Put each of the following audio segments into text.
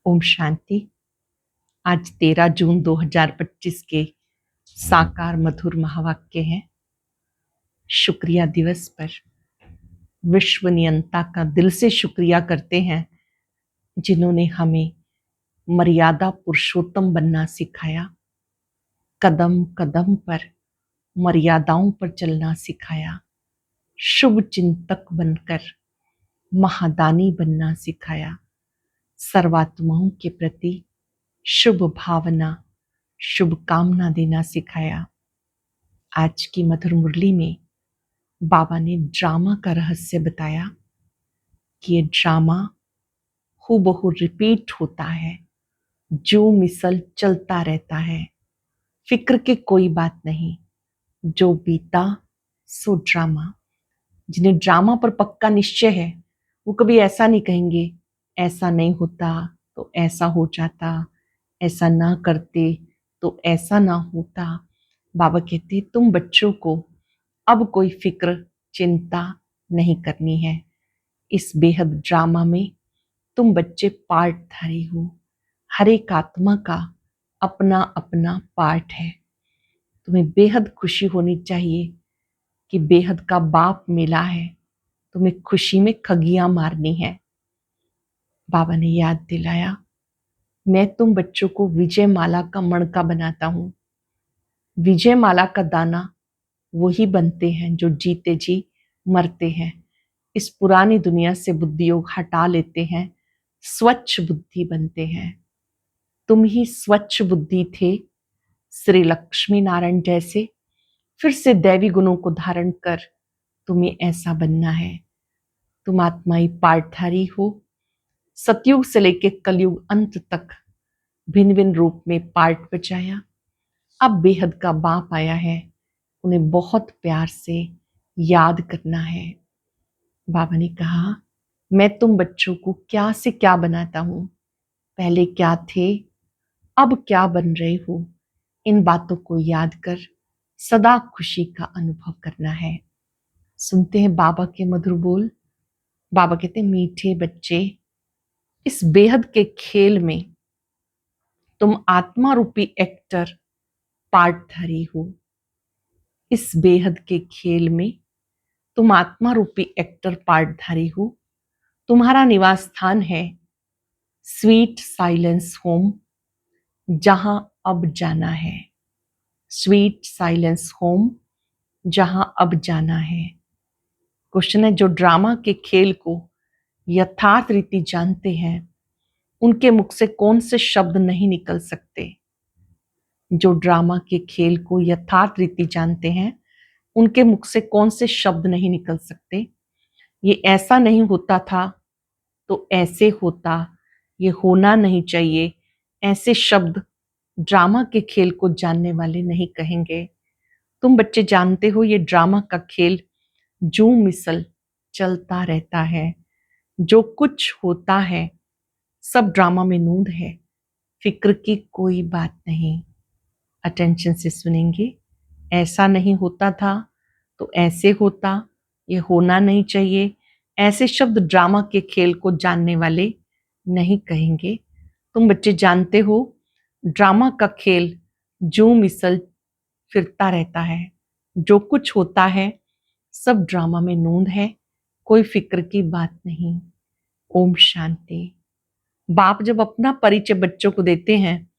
ओम शांति। आज 13 जून 2025 के साकार मधुर महावाक्य हैं। शुक्रिया दिवस पर विश्व नियंता का दिल से शुक्रिया करते हैं, जिन्होंने हमें मर्यादा पुरुषोत्तम बनना सिखाया, कदम कदम पर मर्यादाओं पर चलना सिखाया, शुभ चिंतक बनकर महादानी बनना सिखाया, सर्वात्माओं के प्रति शुभ भावना शुभकामना देना सिखाया। आज की मधुर मुरली में बाबा ने ड्रामा का रहस्य बताया कि ये ड्रामा हूबहू रिपीट होता है, जो मिसल चलता रहता है, फिक्र की कोई बात नहीं, जो बीता सो ड्रामा। जिन्हें ड्रामा पर पक्का निश्चय है, वो कभी ऐसा नहीं कहेंगे ऐसा नहीं होता तो ऐसा हो जाता, ऐसा ना करते तो ऐसा ना होता। बाबा कहते तुम बच्चों को अब कोई फिक्र चिंता नहीं करनी है। इस बेहद ड्रामा में तुम बच्चे पार्टधारी हो। हर एक आत्मा का अपना अपना पार्ट है। तुम्हें बेहद खुशी होनी चाहिए कि बेहद का बाप मिला है। तुम्हें खुशी में खगियां मारनी है। बाबा ने याद दिलाया, मैं तुम बच्चों को विजय माला का मणका बनाता हूं। विजय माला का दाना वही बनते हैं जो जीते जी मरते हैं। इस पुरानी दुनिया से बुद्धि योग हटा लेते हैं, स्वच्छ बुद्धि बनते हैं। तुम ही स्वच्छ बुद्धि थे, श्री लक्ष्मी नारायण जैसे। फिर से दैवी गुणों को धारण कर तुम्हें ऐसा बनना है। तुम आत्माई पार्टधारी हो। सतयुग से लेकर कलयुग अंत तक भिन्न भिन्न रूप में पार्ट बचाया। अब बेहद का बाप आया है, उन्हें बहुत प्यार से याद करना है। बाबा ने कहा, मैं तुम बच्चों को क्या से क्या बनाता हूं। पहले क्या थे, अब क्या बन रहे हो। इन बातों को याद कर सदा खुशी का अनुभव करना है। सुनते हैं बाबा के मधुर बोल। बाबा कहते हैं, मीठे बच्चे, इस बेहद के खेल में तुम आत्मा रूपी एक्टर पार्टधारी हो। इस बेहद के खेल में तुम आत्मा रूपी एक्टर पार्टधारी हो। तुम्हारा निवास स्थान है स्वीट साइलेंस होम, जहां अब जाना है। स्वीट साइलेंस होम, जहां अब जाना है। क्वेश्चन है, जो ड्रामा के खेल को यथार्थ रीति जानते हैं, उनके मुख से कौन से शब्द नहीं निकल सकते। जो ड्रामा के खेल को यथार्थ रीति जानते हैं, उनके मुख से कौन से शब्द नहीं निकल सकते। ये ऐसा नहीं होता था तो ऐसे होता, ये होना नहीं चाहिए, ऐसे शब्द ड्रामा के खेल को जानने वाले नहीं कहेंगे। तुम बच्चे जानते हो, ये ड्रामा का खेल जू मिसल चलता रहता है। जो कुछ होता है सब ड्रामा में नूंद है, फिक्र की कोई बात नहीं। अटेंशन से सुनेंगे। ऐसा नहीं होता था तो ऐसे होता, ये होना नहीं चाहिए, ऐसे शब्द ड्रामा के खेल को जानने वाले नहीं कहेंगे। तुम बच्चे जानते हो, ड्रामा का खेल जू मिसल फिरता रहता है। जो कुछ होता है सब ड्रामा में नूंद है, कोई फिक्र की बात नहीं। ओम शांति। बाप जब अपना परिचय बच्चों को देते हैं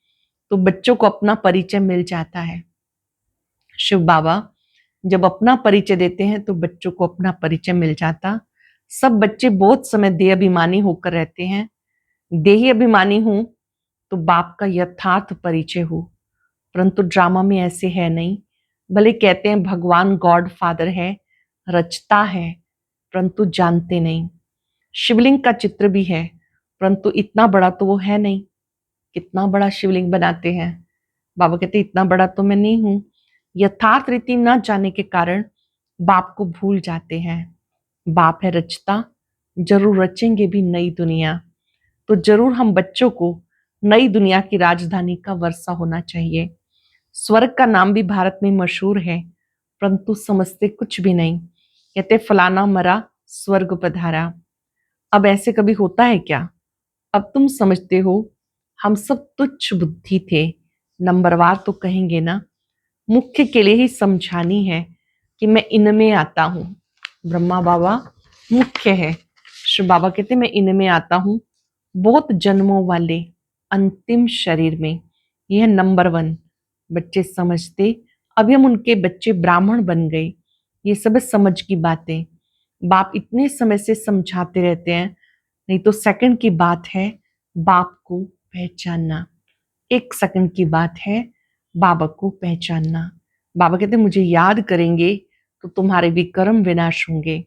तो बच्चों को अपना परिचय मिल जाता है। शिव बाबा जब अपना परिचय देते हैं तो बच्चों को अपना परिचय मिल जाता। सब बच्चे बहुत समय देह अभिमानी होकर रहते हैं। देही अभिमानी हूं तो बाप का यथार्थ परिचय हो, परंतु ड्रामा में ऐसे है नहीं। भले कहते हैं भगवान गॉड फादर है, रचता है, परंतु जानते नहीं। शिवलिंग का चित्र भी है, परंतु इतना बड़ा तो वो है नहीं। कितना बड़ा शिवलिंग बनाते हैं। बाबा कहते इतना बड़ा तो मैं नहीं हूं। यथार्थ रीति न जाने के कारण बाप को भूल जाते हैं। बाप है रचता, जरूर रचेंगे भी नई दुनिया। तो जरूर हम बच्चों को नई दुनिया की राजधानी का वर्षा होना चाहिए। स्वर्ग का नाम भी भारत में मशहूर है, परंतु समझते कुछ भी नहीं। कहते फलाना मरा स्वर्ग पधारा। अब ऐसे कभी होता है क्या? अब तुम समझते हो हम सब तुच्छ बुद्धि थे। नंबरवार तो कहेंगे ना, मुख्य के लिए ही समझानी है कि मैं इनमें आता हूँ। ब्रह्मा बाबा मुख्य है, शिव बाबा कहते मैं इनमें आता हूँ, बहुत जन्मों वाले अंतिम शरीर में। यह नंबर वन। बच्चे समझते, अभी हम उनके बच्चे ब्राह्मण बन गए। ये सब समझ की बातें बाप इतने समय से समझाते रहते हैं। नहीं तो सेकंड की बात है बाप को पहचानना। एक सेकंड की बात है बाबा को पहचानना। बाबा कहते मुझे याद करेंगे तो तुम्हारे भी कर्म विनाश होंगे।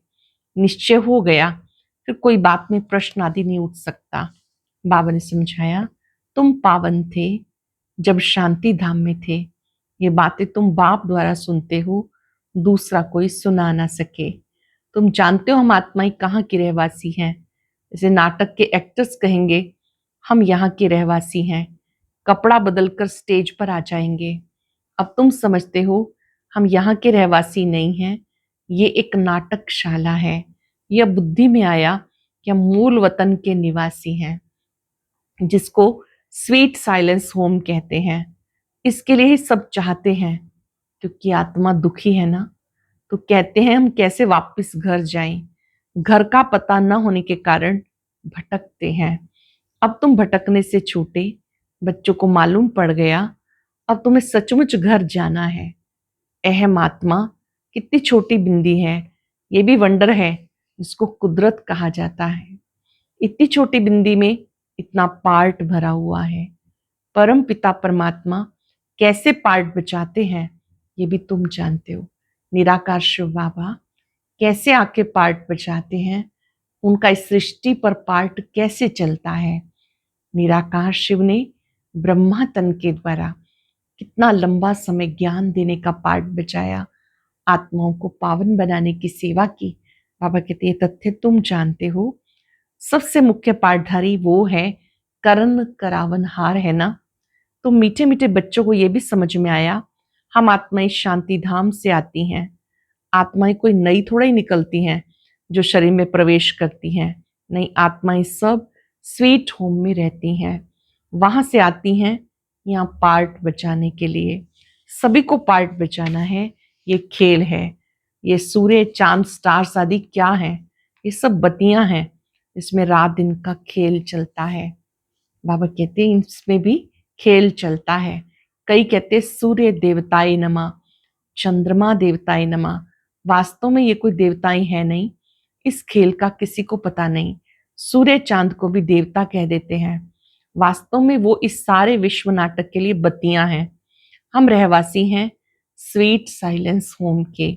निश्चय हो गया, फिर कोई बात में प्रश्न आदि नहीं उठ सकता। बाबा ने समझाया तुम पावन थे जब शांति धाम में थे। ये बातें तुम बाप द्वारा सुनते हो, दूसरा कोई सुना ना सके। तुम जानते हो हम आत्माएं कहाँ की रहवासी हैं। जैसे नाटक के एक्टर्स कहेंगे हम यहाँ के रहवासी हैं, कपड़ा बदलकर स्टेज पर आ जाएंगे। अब तुम समझते हो हम यहाँ के रहवासी नहीं हैं, ये एक नाटकशाला है। यह बुद्धि में आया कि हम मूल वतन के निवासी हैं, जिसको स्वीट साइलेंस होम कहते हैं। इसके लिए ही सब चाहते हैं, क्योंकि आत्मा दुखी है ना, तो कहते हैं हम कैसे वापस घर जाएं। घर का पता न होने के कारण भटकते हैं। अब तुम भटकने से छूटे, बच्चों को मालूम पड़ गया अब तुम्हें सचमुच घर जाना है। अहम आत्मा कितनी छोटी बिंदी है, ये भी वंडर है जिसको कुदरत कहा जाता है। इतनी छोटी बिंदी में इतना पार्ट भरा हुआ है। परम पिता परमात्मा कैसे पार्ट बचाते हैं ये भी तुम जानते हो। निराकार शिव बाबा कैसे आके पार्ट बचाते हैं, उनका इस सृष्टि पर पार्ट कैसे चलता है। निराकार शिव ने ब्रह्मा तन के द्वारा कितना लंबा समय ज्ञान देने का पार्ट बचाया, आत्माओं को पावन बनाने की सेवा की। बाबा कहते ये तथ्य तुम जानते हो। सबसे मुख्य पाठधारी वो है करण करावनहार है ना। तो मीठे मीठे बच्चों को ये भी समझ में आया हम आत्माएं शांति धाम से आती हैं। आत्माएं कोई नई थोड़ा ही निकलती हैं जो शरीर में प्रवेश करती हैं। नहीं, आत्माएं सब स्वीट होम में रहती हैं, वहां से आती हैं यहाँ पार्ट बचाने के लिए। सभी को पार्ट बचाना है, ये खेल है। ये सूर्य चांद स्टार्स आदि क्या है, ये सब बत्तियां हैं, इसमें रात दिन का खेल चलता है। बाबा कहते हैं इसमें भी खेल चलता है। कई कहते हैं सूर्य देवताए नमः, चंद्रमा देवताए नमः। वास्तव में ये कोई देवताएं है नहीं, इस खेल का किसी को पता नहीं। सूर्य चांद को भी देवता कह देते हैं, वास्तव में वो इस सारे विश्व नाटक के लिए बत्तियां हैं। हम रहवासी हैं स्वीट साइलेंस होम के।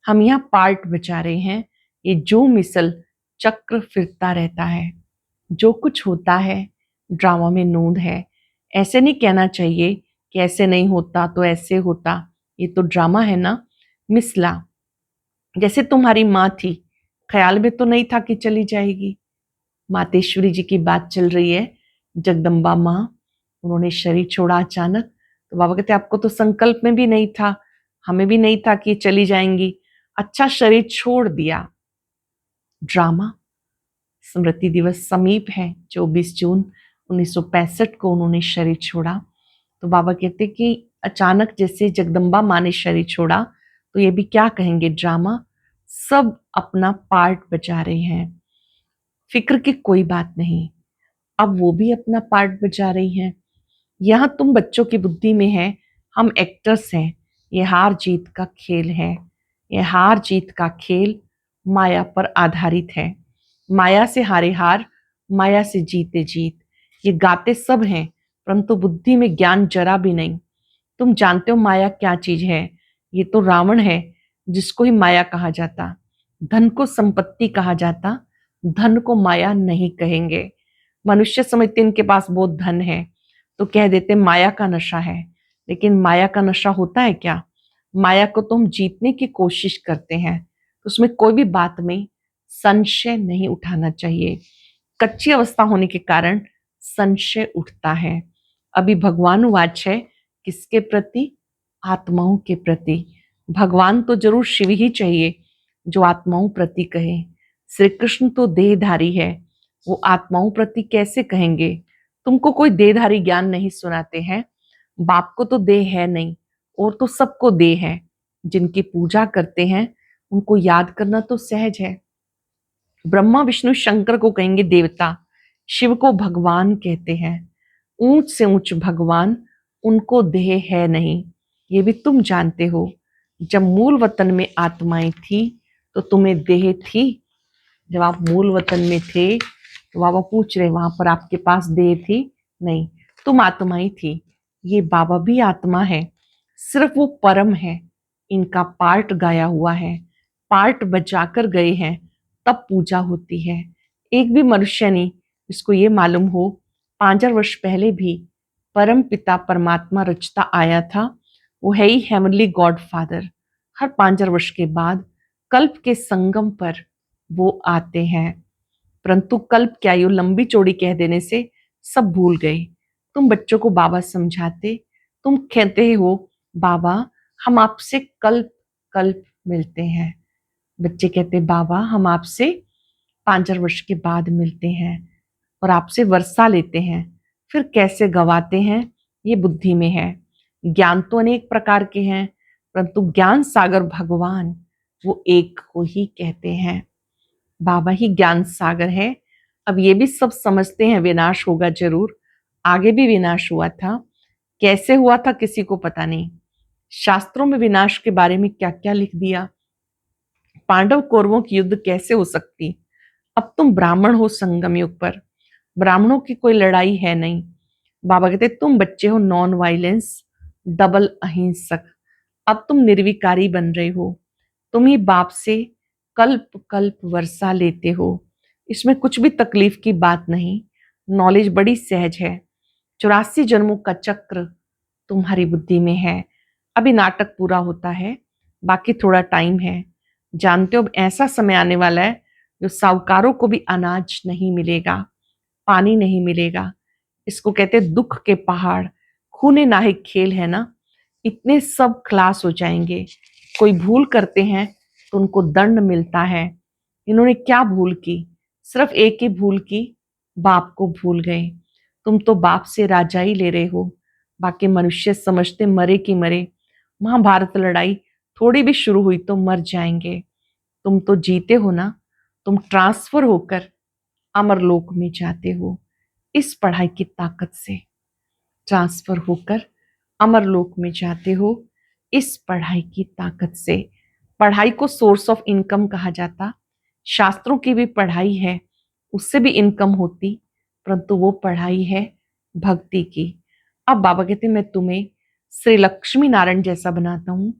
हम यहाँ पार्ट बचा रहे हैं। ये जो मिसल चक्र फिरता रहता है, जो कुछ होता है ड्रामा में नूंद है। ऐसे नहीं कहना चाहिए कि ऐसे नहीं होता तो ऐसे होता, ये तो ड्रामा है ना मिसला। जैसे तुम्हारी माँ थी, ख्याल में तो नहीं था कि चली जाएगी। मातेश्वरी जी की बात चल रही है, जगदम्बा माँ, उन्होंने शरीर छोड़ा अचानक। तो बाबा कहते आपको तो संकल्प में भी नहीं था, हमें भी नहीं था कि चली जाएंगी, अच्छा शरीर छोड़ दिया। ड्रामा। स्मृति दिवस समीप है, 24 जून 1965 को उन्होंने शरीर छोड़ा। तो बाबा कहते कि अचानक जैसे जगदम्बा माँ ने शरीर छोड़ा, तो ये भी क्या कहेंगे ड्रामा। सब अपना पार्ट बचा रहे हैं, फिक्र की कोई बात नहीं। अब वो भी अपना पार्ट बचा रही हैं। यहाँ तुम बच्चों की बुद्धि में है हम एक्टर्स हैं, ये हार जीत का खेल है। ये हार जीत का खेल माया पर आधारित है। माया से हारे हार, माया से जीते जीत। ये गाते सब हैं, परंतु बुद्धि में ज्ञान जरा भी नहीं। तुम जानते हो माया क्या चीज है, ये तो रावण है जिसको ही माया कहा जाता। धन को संपत्ति कहा जाता, धन को माया नहीं कहेंगे। मनुष्य समझते इनके पास बहुत धन है तो कह देते माया का नशा है, लेकिन माया का नशा होता है क्या। माया को तो हम जीतने की कोशिश करते हैं, तो उसमें कोई भी बात में संशय नहीं उठाना चाहिए। कच्ची अवस्था होने के कारण संशय उठता है। अभी भगवान वाच है किसके प्रति, आत्माओं के प्रति। भगवान तो जरूर शिव ही चाहिए जो आत्माओं प्रति कहे। श्री कृष्ण तो देहधारी है, वो आत्माओं प्रति कैसे कहेंगे? तुमको कोई देहधारी ज्ञान नहीं सुनाते हैं। बाप को तो देह है नहीं, और तो सबको देह है। जिनकी पूजा करते हैं उनको याद करना तो सहज है। ब्रह्मा विष्णु शंकर को कहेंगे देवता, शिव को भगवान कहते हैं। ऊंच से ऊंच भगवान, उनको देह है नहीं, ये भी तुम जानते हो। जब मूल वतन में आत्माएं थी तो तुम्हें देह थी? जब आप मूल वतन में थे तो बाबा पूछ रहे वहां पर आपके पास देह थी? नहीं, तुम आत्मा ही थी। ये बाबा भी आत्मा है, सिर्फ वो परम है। इनका पार्ट गाया हुआ है, पार्ट बजाकर गए हैं, तब पूजा होती है। एक भी मनुष्य नहीं जिसको ये मालूम हो 5000 वर्ष पहले भी परम पिता परमात्मा रचता आया था। वो है ही हेवनली गॉड फादर। हर 5000 वर्ष के बाद कल्प के संगम पर वो आते हैं। परंतु कल्प क्या, यूं लंबी चौड़ी कह देने से सब भूल गए। तुम बच्चों को बाबा समझाते, तुम कहते हो बाबा हम आपसे कल्प कल्प मिलते हैं। बच्चे कहते बाबा हम आपसे 5000 वर्ष के बाद मिलते हैं और आपसे वर्षा लेते हैं। फिर कैसे गवाते हैं ये बुद्धि में है। ज्ञान तो अनेक प्रकार के हैं, परंतु ज्ञान सागर भगवान वो एक को ही कहते हैं। बाबा ही ज्ञान सागर है। अब ये भी सब समझते हैं विनाश होगा जरूर। आगे भी विनाश हुआ था, कैसे हुआ था किसी को पता नहीं। शास्त्रों में विनाश के बारे में क्या क्या लिख दिया। पांडव कौरवों की युद्ध कैसे हो सकती? अब तुम ब्राह्मण हो संगम युग पर, ब्राह्मणों की कोई लड़ाई है नहीं। बाबा कहते तुम बच्चे हो नॉन वायलेंस, डबल अहिंसक। अब तुम निर्विकारी बन रहे हो। तुम ही बाप से कल्प कल्प वर्षा लेते हो। इसमें कुछ भी तकलीफ की बात नहीं, नॉलेज बड़ी सहज है। 84 जन्मों का चक्र तुम्हारी बुद्धि में है। अभी नाटक पूरा होता है, बाकी थोड़ा टाइम है। जानते हो अब ऐसा समय आने वाला है जो साहूकारों को भी अनाज नहीं मिलेगा, पानी नहीं मिलेगा। इसको कहते दुख के पहाड़। खूने नाहिक खेल है ना, इतने सब खलास हो जाएंगे। कोई भूल करते हैं तो उनको दंड मिलता है। इन्होंने क्या भूल की? सिर्फ एक ही भूल की, बाप को भूल गए। तुम तो बाप से राजा ही ले रहे हो। बाकी मनुष्य समझते मरे कि मरे। महाभारत लड़ाई थोड़ी भी शुरू हुई तो मर जाएंगे। तुम तो जीते हो ना, तुम ट्रांसफर होकर अमरलोक में जाते हो इस पढ़ाई की ताकत से। ट्रांसफर होकर अमरलोक में जाते हो इस पढ़ाई की ताकत से। पढ़ाई को सोर्स ऑफ इनकम कहा जाता। शास्त्रों की भी पढ़ाई है, उससे भी इनकम होती, परंतु वो पढ़ाई है भक्ति की। अब बाबा कहते मैं तुम्हें श्री लक्ष्मी नारायण जैसा बनाता हूं।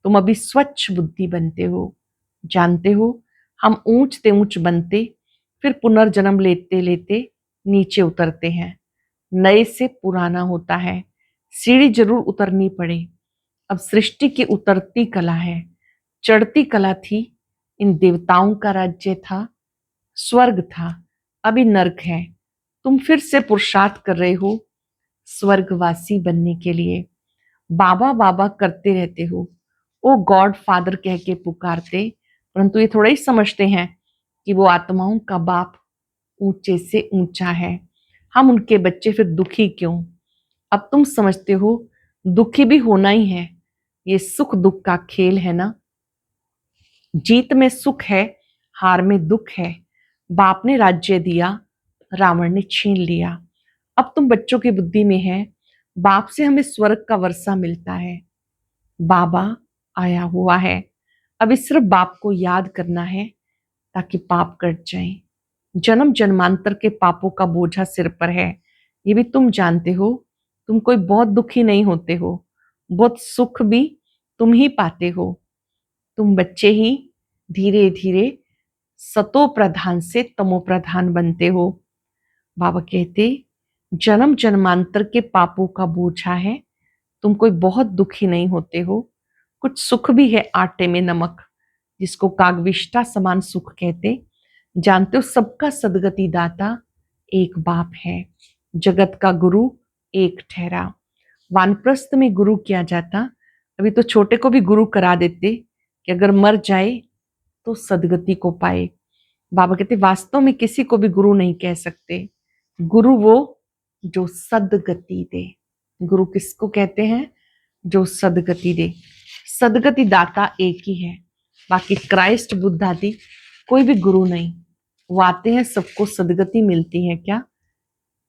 तुम अभी स्वच्छ बुद्धि बनते हो। जानते हो हम ऊंचते ऊंच बनते, फिर पुनर्जन्म लेते लेते नीचे उतरते हैं। नए से पुराना होता है, सीढ़ी जरूर उतरनी पड़े। अब सृष्टि की उतरती कला है, चढ़ती कला थी। इन देवताओं का राज्य था, स्वर्ग था, अभी नर्क है। तुम फिर से पुरुषार्थ कर रहे हो स्वर्गवासी बनने के लिए। बाबा बाबा करते रहते हो, ओ गॉड फादर कह के पुकारते, परंतु ये थोड़ा ही समझते हैं कि वो आत्माओं का बाप ऊंचे से ऊंचा है। हम उनके बच्चे फिर दुखी क्यों? अब तुम समझते हो दुखी भी होना ही है, ये सुख दुख का खेल है ना। जीत में सुख है, हार में दुख है। बाप ने राज्य दिया, रावण ने छीन लिया। अब तुम बच्चों की बुद्धि में है बाप से हमें स्वर्ग का वर्षा मिलता है। बाबा आया हुआ है, अभी सिर्फ बाप को याद करना है ताकि पाप कट जाए। जन्म जन्मांतर के पापों का बोझा सिर पर है, ये भी तुम जानते हो। तुम कोई बहुत दुखी नहीं होते हो, बहुत सुख भी तुम ही पाते हो। तुम बच्चे ही धीरे धीरे सतो प्रधान से तमो प्रधान बनते हो। बाबा कहते जन्म जन्मांतर के पापों का बोझा है, तुम कोई बहुत दुखी नहीं होते हो। कुछ सुख भी है आटे में नमक, जिसको कागविष्टा समान सुख कहते। जानते हो सबका सदगति दाता एक बाप है, जगत का गुरु एक ठहरा। वानप्रस्थ में गुरु किया जाता, अभी तो छोटे को भी गुरु करा देते कि अगर मर जाए तो सदगति को पाए। बाबा कहते वास्तव में किसी को भी गुरु नहीं कह सकते। गुरु वो जो सदगति दे। गुरु किसको कहते हैं? जो सदगति दे। सदगति दाता एक ही है, बाकी क्राइस्ट बुद्ध आदि कोई भी गुरु नहीं। वो आते हैं, सबको सदगति मिलती है। क्या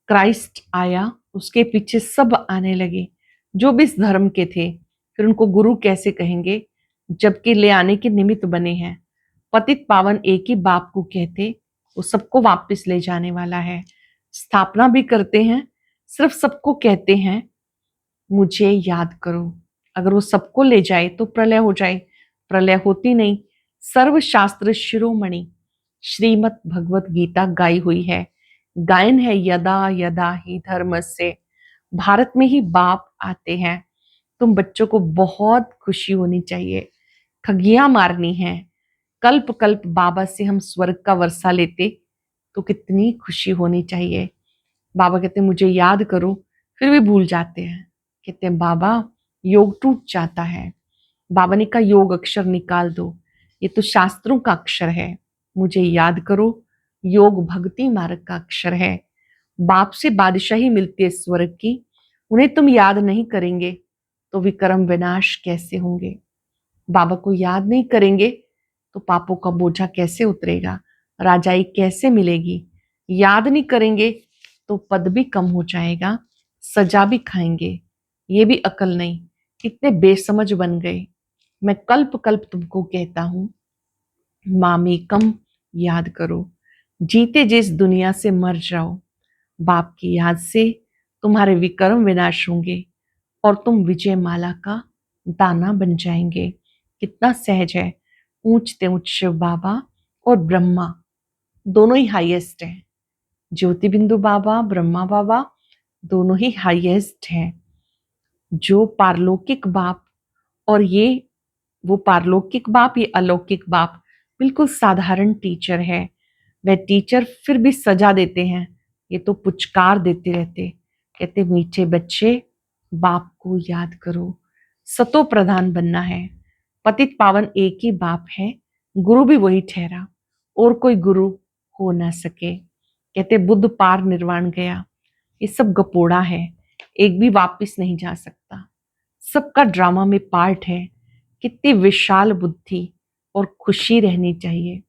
क्राइस्ट आया, उसके पीछे सब आने लगे जो भी इस धर्म के थे, फिर उनको गुरु कैसे कहेंगे जबकि ले आने के निमित्त बने हैं। पतित पावन एक ही बाप को कहते, वो सबको वापस ले जाने वाला है। स्थापना भी करते हैं, सिर्फ सबको कहते हैं मुझे याद करो। अगर वो सबको ले जाए तो प्रलय हो जाए, प्रलय होती नहीं। सर्वशास्त्र शिरोमणि श्रीमद् भगवत गीता गाई हुई है। गायन है यदा यदा ही धर्म से। भारत में ही बाप आते हैं। तुम बच्चों को बहुत खुशी होनी चाहिए, ठगियां मारनी है। कल्प कल्प बाबा से हम स्वर्ग का वर्षा लेते तो कितनी खुशी होनी चाहिए। बाबा कहते मुझे याद करो, फिर भी भूल जाते हैं। कहते हैं बाबा योग टूट जाता है। बाबा ने कहा योग अक्षर निकाल दो, ये तो शास्त्रों का अक्षर है। मुझे याद करो, योग भक्ति मार्ग का अक्षर है। बाप से बादशाही मिलती है स्वर्ग की, उन्हें तुम याद नहीं करेंगे तो विक्रम विनाश कैसे होंगे। बाबा को याद नहीं करेंगे तो पापों का बोझा कैसे उतरेगा, राजाई कैसे मिलेगी। याद नहीं करेंगे तो पद भी कम हो जाएगा, सजा भी खाएंगे। ये भी अकल नहीं, इतने बेसमझ बन गए। मैं कल्प कल्प तुमको कहता हूं, मामेकम याद करो। जीते जिस दुनिया से मर जाओ, बाप की याद से तुम्हारे विक्रम विनाश होंगे और तुम विजय माला का दाना बन जाएंगे। कितना सहज है। ऊंचते ऊंच शिव बाबा और ब्रह्मा दोनों ही हाईएस्ट हैं। ज्योति बिंदु बाबा, ब्रह्मा बाबा दोनों ही हाईएस्ट हैं। जो पारलौकिक बाप और ये वो पारलौकिक बाप, ये अलौकिक बाप बिल्कुल साधारण टीचर है। वह टीचर फिर भी सजा देते हैं, ये तो पुचकार देते रहते। कहते मीठे बच्चे बाप को याद करो, सतो प्रधान बनना है। पतित पावन एक ही बाप है, गुरु भी वही ठहरा और कोई गुरु हो ना सके। कहते बुद्ध पार निर्वाण गया, ये सब गपोड़ा है, एक भी वापस नहीं जा सकता। सबका ड्रामा में पार्ट है। कितनी विशाल बुद्धि और खुशी रहनी चाहिए।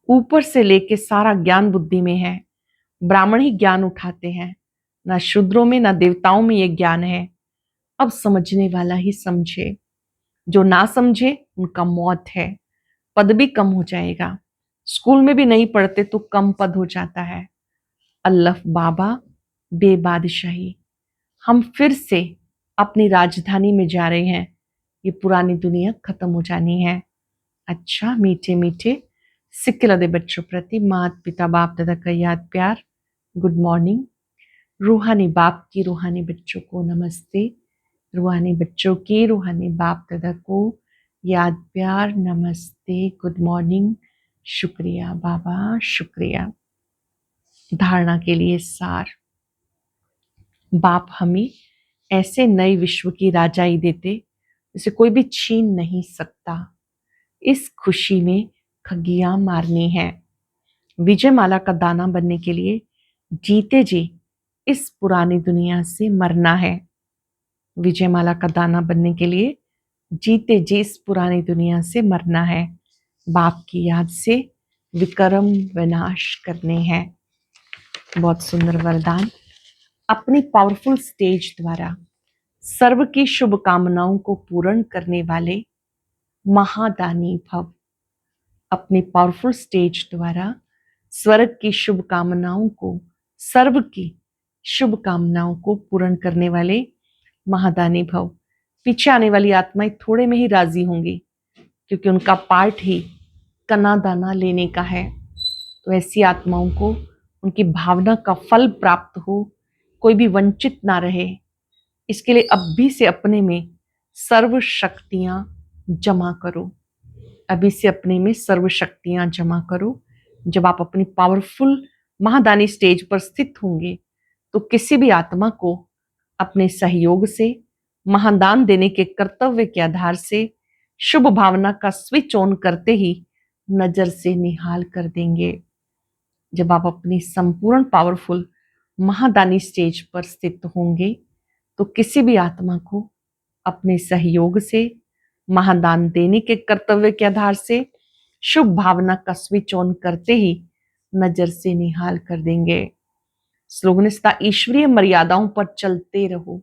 ऊपर से लेके सारा ज्ञान बुद्धि में है। ब्राह्मण ही ज्ञान उठाते हैं, ना शूद्रों में ना देवताओं में ये ज्ञान है। अब समझने वाला ही समझे, जो ना समझे उनका मौत है। पद भी कम हो जाएगा, स्कूल में भी नहीं पढ़ते तो कम पद हो जाता है। अल्लाह बाबा बेबादशाही। हम फिर से अपनी राजधानी में जा रहे हैं, ये पुरानी दुनिया खत्म हो जानी है। अच्छा मीठे मीठे सिक्किलदे बच्चों प्रति माता पिता बाप दादा का याद प्यार, गुड मॉर्निंग। रूहानी बाप की रूहानी बच्चों को नमस्ते, रूहानी बच्चों की रूहानी बाप दादा को याद प्यार, नमस्ते, गुड मॉर्निंग, शुक्रिया बाबा, शुक्रिया। धारणा के लिए सार। बाप हमें ऐसे नए विश्व की राजाई देते जिसे कोई भी छीन नहीं सकता। इस खुशी में खगियां मारनी है। विजय माला का दाना बनने के लिए जीते जी इस पुरानी दुनिया से मरना है। विजय माला का दाना बनने के लिए जीते जी इस पुरानी दुनिया से मरना है। बाप की याद से विक्रम विनाश करने हैं। बहुत सुंदर वरदान। अपनी पावरफुल स्टेज द्वारा सर्व की शुभ कामनाओं को पूर्ण करने वाले महादानी भव। अपनी पावरफुल स्टेज द्वारा स्वर्ग की शुभ कामनाओं को, सर्व की शुभ कामनाओं को पूर्ण करने वाले महादानी भव। पीछे आने वाली आत्माएं थोड़े में ही राजी होंगी, क्योंकि उनका पार्ट ही कना दाना लेने का है। तो ऐसी आत्माओं को उनकी भावना का फल प्राप्त हो, कोई भी वंचित ना रहे, इसके लिए अब भी से अपने में सर्व शक्तियां जमा करो। अभी से अपने में सर्व शक्तियां जमा करो। जब आप अपनी पावरफुल महादानी स्टेज पर स्थित होंगे तो किसी भी आत्मा को अपने सहयोग से, महादान देने के कर्तव्य के आधार से शुभ भावना का स्विच ऑन करते ही नजर से निहाल कर देंगे। जब आप अपनी संपूर्ण पावरफुल महादानी स्टेज पर स्थित होंगे तो किसी भी आत्मा को अपने सहयोग से महादान देने के कर्तव्य के आधार से शुभ भावना का स्विच ऑन करते ही नजर से निहाल कर देंगे। स्लोगन था, ईश्वरीय मर्यादाओं पर चलते रहो।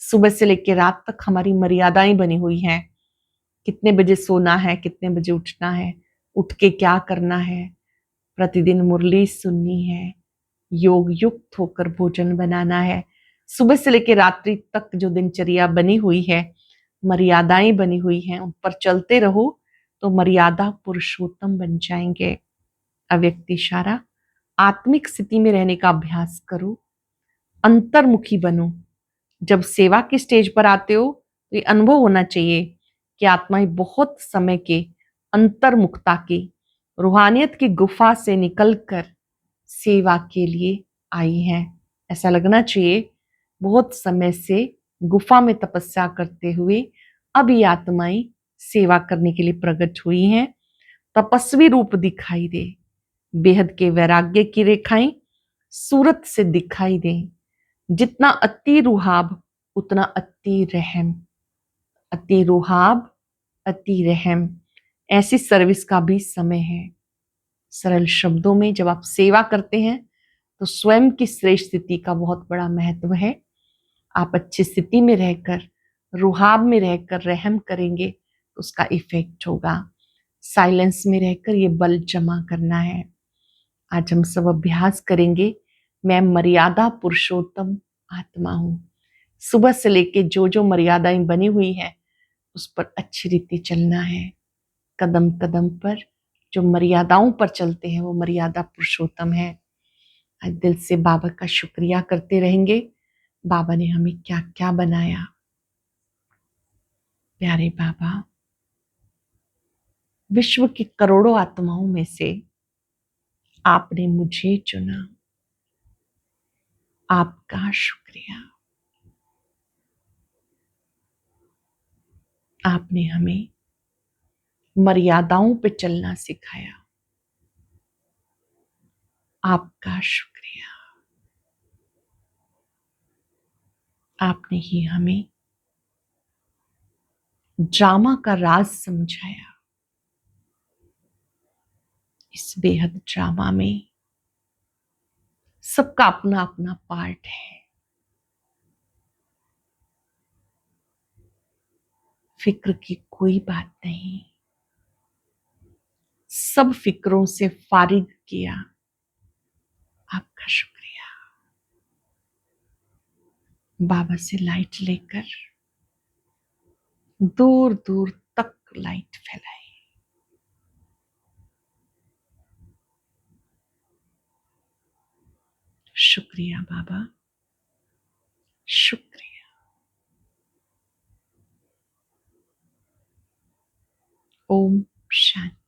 सुबह से लेकर रात तक हमारी मर्यादाएं बनी हुई हैं। कितने बजे सोना है, कितने बजे उठना है, उठ के क्या करना है, प्रतिदिन मुरली सुननी है, योग युक्त होकर भोजन बनाना है। सुबह से लेकर रात्रि तक जो दिनचर्या बनी हुई है, मर्यादाएं बनी हुई हैं, उन पर चलते रहो तो मर्यादा पुरुषोत्तम बन जाएंगे। अव्यक्त इशारा, आत्मिक स्थिति में रहने का अभ्यास करो, अंतर्मुखी बनो। जब सेवा की स्टेज पर आते हो तो ये अनुभव होना चाहिए कि आत्माएं बहुत समय के अंतर्मुखता की रूहानियत की गुफा से निकलकर सेवा के लिए आई हैं। ऐसा लगना चाहिए बहुत समय से गुफा में तपस्या करते हुए अब ये आत्माएं सेवा करने के लिए प्रकट हुई हैं। तपस्वी रूप दिखाई दे, बेहद के वैराग्य की रेखाएं सूरत से दिखाई दें। जितना अति रुहाब उतना अति रहम, अति रुहाब अति रहम, ऐसी सर्विस का भी समय है। सरल शब्दों में जब आप सेवा करते हैं तो स्वयं की श्रेष्ठ स्थिति का बहुत बड़ा महत्व है। आप अच्छी स्थिति में रहकर, रुहाब में रहकर रहम करेंगे तो उसका इफेक्ट होगा। साइलेंस में रहकर ये बल जमा करना है। आज हम सब अभ्यास करेंगे, मैं मर्यादा पुरुषोत्तम आत्मा हूं। सुबह से लेके जो जो मर्यादाएं बनी हुई है उस पर अच्छी रीति चलना है। कदम कदम पर जो मर्यादाओं पर चलते हैं वो मर्यादा पुरुषोत्तम है। आज दिल से बाबा का शुक्रिया करते रहेंगे। बाबा ने हमें क्या क्या बनाया। प्यारे बाबा, विश्व की करोड़ों आत्माओं में से आपने मुझे चुना, आपका शुक्रिया। आपने हमें मर्यादाओं पे चलना सिखाया, आपका शुक्रिया। आपने ही हमें ड्रामा का राज समझाया। इस बेहद ड्रामा में सबका अपना अपना पार्ट है। फिक्र की कोई बात नहीं, सब फिक्रों से फारिग किया, आपका शुक्रिया। बाबा से लाइट लेकर दूर दूर तक लाइट फैलाई। शुक्रिया बाबा, शुक्रिया। ओम शांति।